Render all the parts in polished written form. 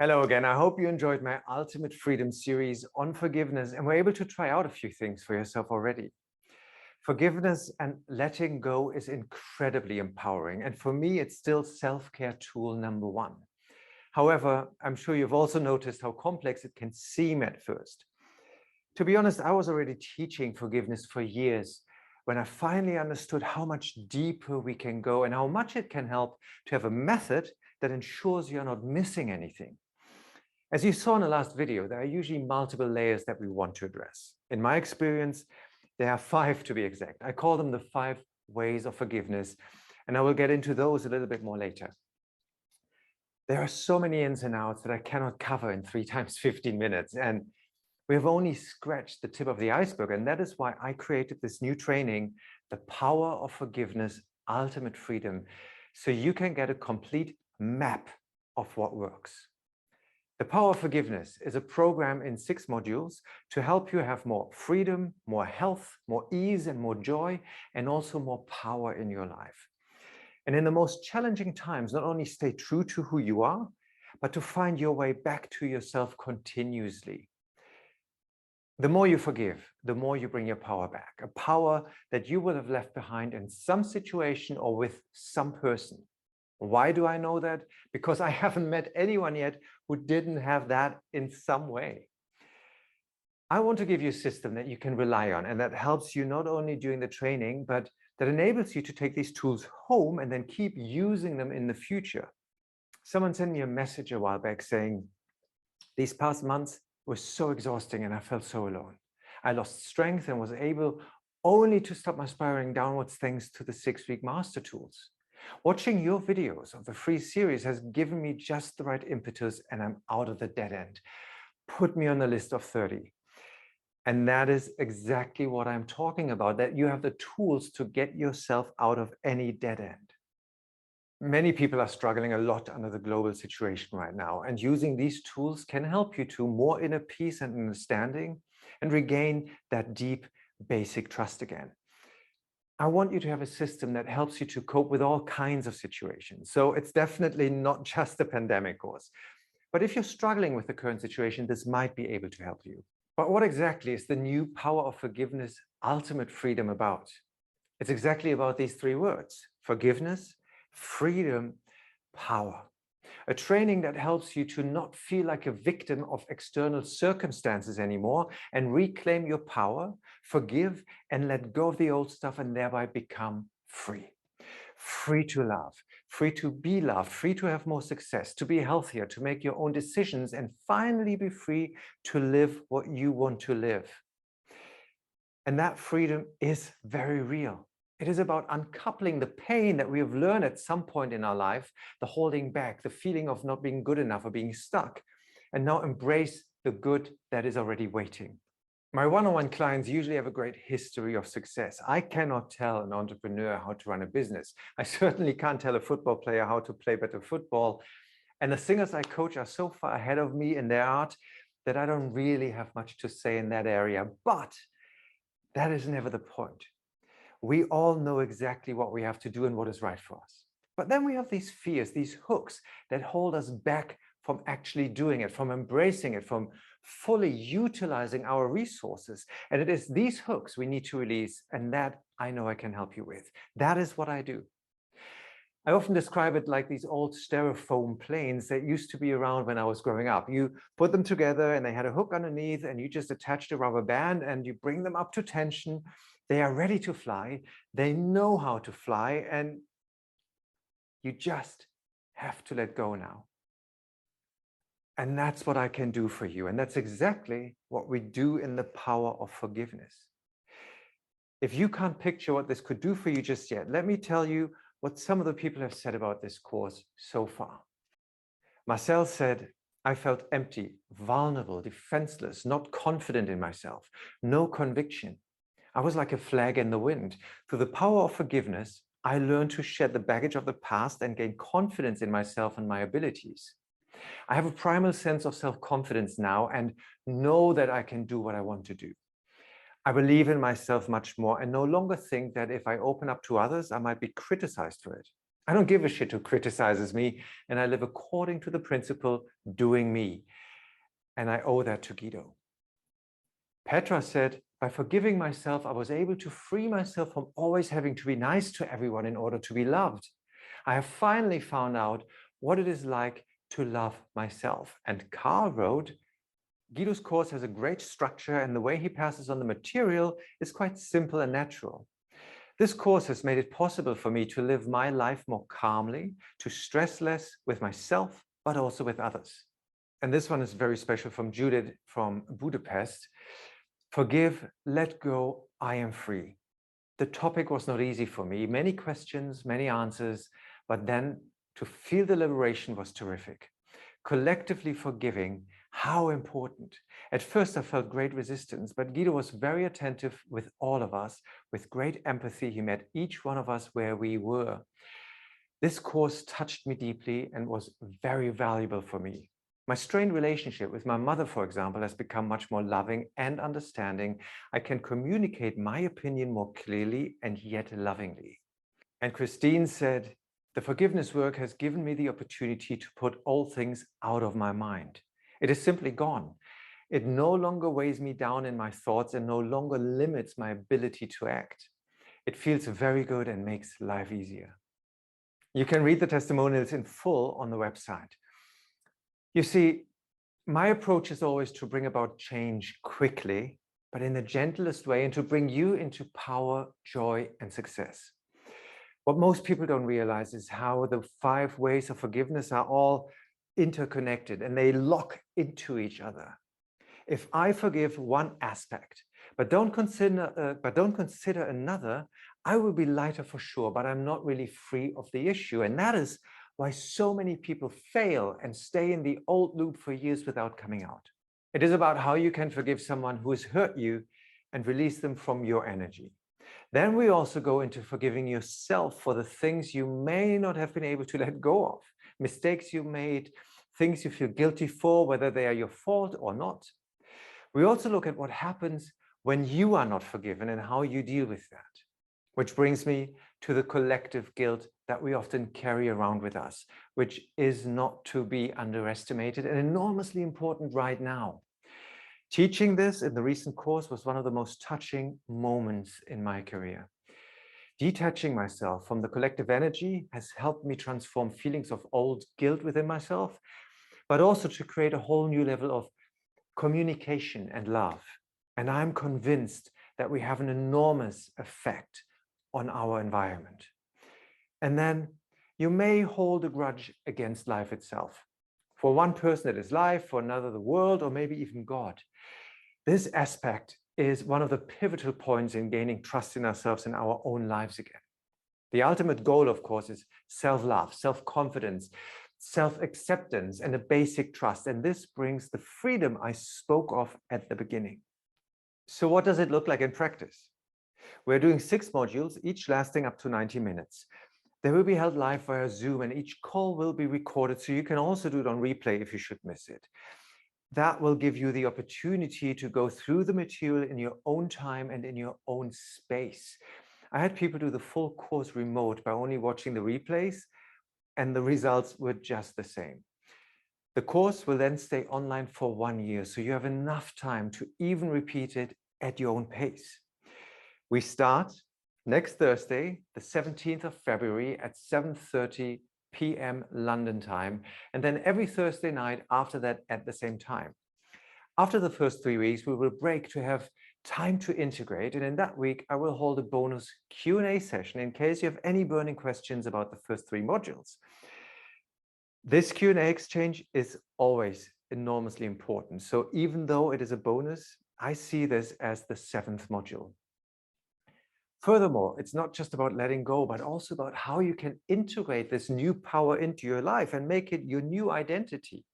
Hello again. I hope you enjoyed my Ultimate Freedom series on forgiveness and were able to try out a few things for yourself already. Forgiveness and letting go is incredibly empowering. And for me, it's still self-care tool number one. However, I'm sure you've also noticed how complex it can seem at first. To be honest, I was already teaching forgiveness for years when I finally understood how much deeper we can go and how much it can help to have a method that ensures you're not missing anything. As you saw in the last video, there are usually multiple layers that we want to address. In my experience, there are 5 to be exact. I call them the 5 ways of forgiveness, and I will get into those a little bit more later. There are so many ins and outs that I cannot cover in 3 times 15 minutes, and we have only scratched the tip of the iceberg, and that is why I created this new training, The Power of Forgiveness, Ultimate Freedom, so you can get a complete map of what works. The Power of Forgiveness is a program in 6 modules to help you have more freedom, more health, more ease, and more joy, and also more power in your life. And in the most challenging times, not only stay true to who you are, but to find your way back to yourself continuously. The more you forgive, the more you bring your power back, a power that you would have left behind in some situation or with some person. Why do I know that? Because I haven't met anyone yet who didn't have that in some way. I want to give you a system that you can rely on and that helps you not only during the training, but that enables you to take these tools home and then keep using them in the future. Someone sent me a message a while back saying, these past months were so exhausting and I felt so alone. I lost strength and was able only to stop my spiraling downwards thanks to the 6-week master tools. Watching your videos of the free series has given me just the right impetus and I'm out of the dead end. Put me on the list of 30. And that is exactly what I'm talking about, that you have the tools to get yourself out of any dead end. Many people are struggling a lot under the global situation right now, and using these tools can help you to more inner peace and understanding and regain that deep, basic trust again. I want you to have a system that helps you to cope with all kinds of situations. So it's definitely not just a pandemic course. But if you're struggling with the current situation, this might be able to help you. But what exactly is the new Power of Forgiveness, Ultimate Freedom about? It's exactly about these 3 words: forgiveness, freedom, power. A training that helps you to not feel like a victim of external circumstances anymore and reclaim your power, forgive, and let go of the old stuff and thereby become free. Free to love, free to be loved, free to have more success, to be healthier, to make your own decisions, and finally be free to live what you want to live. And that freedom is very real. It is about uncoupling the pain that we have learned at some point in our life, the holding back, the feeling of not being good enough or being stuck, and now embrace the good that is already waiting. My one-on-one clients usually have a great history of success. I cannot tell an entrepreneur how to run a business. I certainly can't tell a football player how to play better football. And the singers I coach are so far ahead of me in their art that I don't really have much to say in that area. But that is never the point. We all know exactly what we have to do and what is right for us. But then we have these fears, these hooks that hold us back from actually doing it, from embracing it, from fully utilizing our resources. And it is these hooks we need to release, and that I know I can help you with. That is what I do. I often describe it like these old styrofoam planes that used to be around when I was growing up. You put them together and they had a hook underneath and you just attached a rubber band and you bring them up to tension. They are ready to fly. They know how to fly and you just have to let go now. And that's what I can do for you. And that's exactly what we do in the Power of Forgiveness. If you can't picture what this could do for you just yet, let me tell you what some of the people have said about this course so far. Marcel said, I felt empty, vulnerable, defenseless, not confident in myself, no conviction. I was like a flag in the wind. Through the power of forgiveness, I learned to shed the baggage of the past and gain confidence in myself and my abilities. I have a primal sense of self-confidence now and know that I can do what I want to do. I believe in myself much more and no longer think that if I open up to others, I might be criticized for it. I don't give a shit who criticizes me, and I live according to the principle doing me. And I owe that to Guido. Petra said, by forgiving myself, I was able to free myself from always having to be nice to everyone in order to be loved. I have finally found out what it is like to love myself. And Carl wrote, Guido's course has a great structure, and the way he passes on the material is quite simple and natural. This course has made it possible for me to live my life more calmly, to stress less with myself, but also with others. And this one is very special from Judith from Budapest. Forgive, let go, I am free. The topic was not easy for me. Many questions, many answers, but then to feel the liberation was terrific. Collectively forgiving, how important. At first I felt great resistance, but Guido was very attentive with all of us. With great empathy, he met each one of us where we were. This course touched me deeply and was very valuable for me. My strained relationship with my mother, for example, has become much more loving and understanding. I can communicate my opinion more clearly and yet lovingly. And Christine said, the forgiveness work has given me the opportunity to put all things out of my mind. It is simply gone. It no longer weighs me down in my thoughts and no longer limits my ability to act. It feels very good and makes life easier. You can read the testimonials in full on the website. You see, my approach is always to bring about change quickly, but in the gentlest way, and to bring you into power, joy, and success. What most people don't realize is how the 5 ways of forgiveness are all interconnected and they lock into each other. If I forgive one aspect, but don't consider another, I will be lighter for sure, but I'm not really free of the issue. And that is why so many people fail and stay in the old loop for years without coming out. It is about how you can forgive someone who has hurt you and release them from your energy. Then we also go into forgiving yourself for the things you may not have been able to let go of, mistakes you made, things you feel guilty for, whether they are your fault or not. We also look at what happens when you are not forgiven and how you deal with that. Which brings me to the collective guilt that we often carry around with us, which is not to be underestimated and enormously important right now. Teaching this in the recent course was one of the most touching moments in my career. Detaching myself from the collective energy has helped me transform feelings of old guilt within myself, but also to create a whole new level of communication and love. And I'm convinced that we have an enormous effect on our environment. And then you may hold a grudge against life itself. For one person, it is life, for another, the world, or maybe even God. This aspect is one of the pivotal points in gaining trust in ourselves and our own lives again. The ultimate goal, of course, is self-love, self-confidence, self-acceptance, and a basic trust. And this brings the freedom I spoke of at the beginning. So what does it look like in practice? We're doing 6 modules, each lasting up to 90 minutes. They will be held live via Zoom, and each call will be recorded, so you can also do it on replay if you should miss it. That will give you the opportunity to go through the material in your own time and in your own space. I had people do the full course remote by only watching the replays, and the results were just the same. The course will then stay online for 1 year, so you have enough time to even repeat it at your own pace. We start next Thursday, the 17th of February at 7:30 p.m. London time, and then every Thursday night after that at the same time. After the first 3 weeks, we will break to have time to integrate, and in that week, I will hold a bonus Q&A session in case you have any burning questions about the first 3 modules. This Q&A exchange is always enormously important, so even though it is a bonus, I see this as the 7th module. Furthermore, it's not just about letting go, but also about how you can integrate this new power into your life and make it your new identity.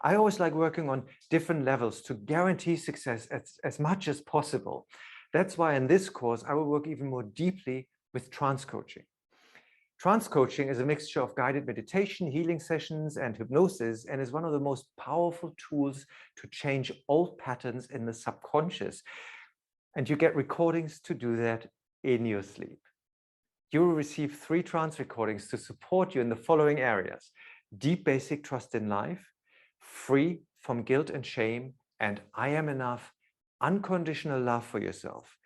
I always like working on different levels to guarantee success as much as possible. That's why in this course, I will work even more deeply with trance coaching. Trance coaching is a mixture of guided meditation, healing sessions, and hypnosis, and is one of the most powerful tools to change old patterns in the subconscious. And you get recordings to do that in your sleep. You will receive 3 trance recordings to support you in the following areas: deep basic trust in life, free from guilt and shame, and I am enough, unconditional love for yourself.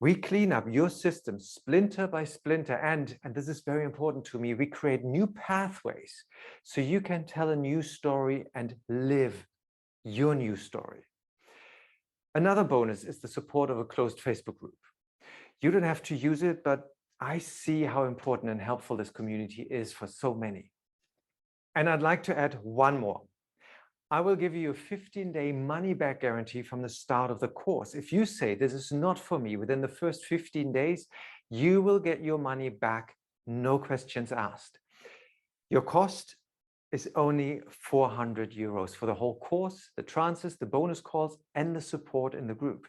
We clean up your system splinter by splinter, and this is very important to me, we create new pathways so you can tell a new story and live your new story. Another bonus is the support of a closed Facebook group. You don't have to use it, but I see how important and helpful this community is for so many. And I'd like to add one more. I will give you a 15-day money-back guarantee from the start of the course. If you say this is not for me within the first 15 days, you will get your money back, no questions asked. Your cost is only 400 euros for the whole course, the trances, the bonus calls, and the support in the group.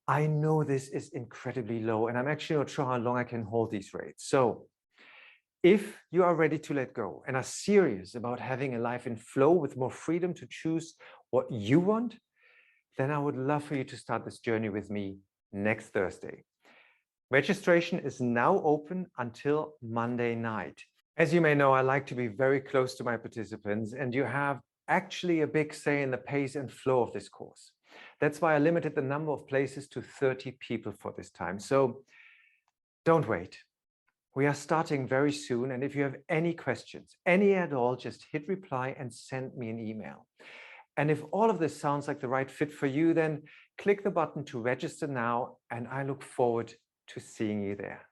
I know this is incredibly low, and I'm actually not sure how long I can hold these rates. So if you are ready to let go and are serious about having a life in flow with more freedom to choose what you want, then I would love for you to start this journey with me next Thursday. Registration is now open until Monday night. As you may know, I like to be very close to my participants, and you have actually a big say in the pace and flow of this course. That's why I limited the number of places to 30 people for this time. So don't wait. We are starting very soon, and if you have any questions, any at all, just hit reply and send me an email. And if all of this sounds like the right fit for you, then click the button to register now, and I look forward to seeing you there.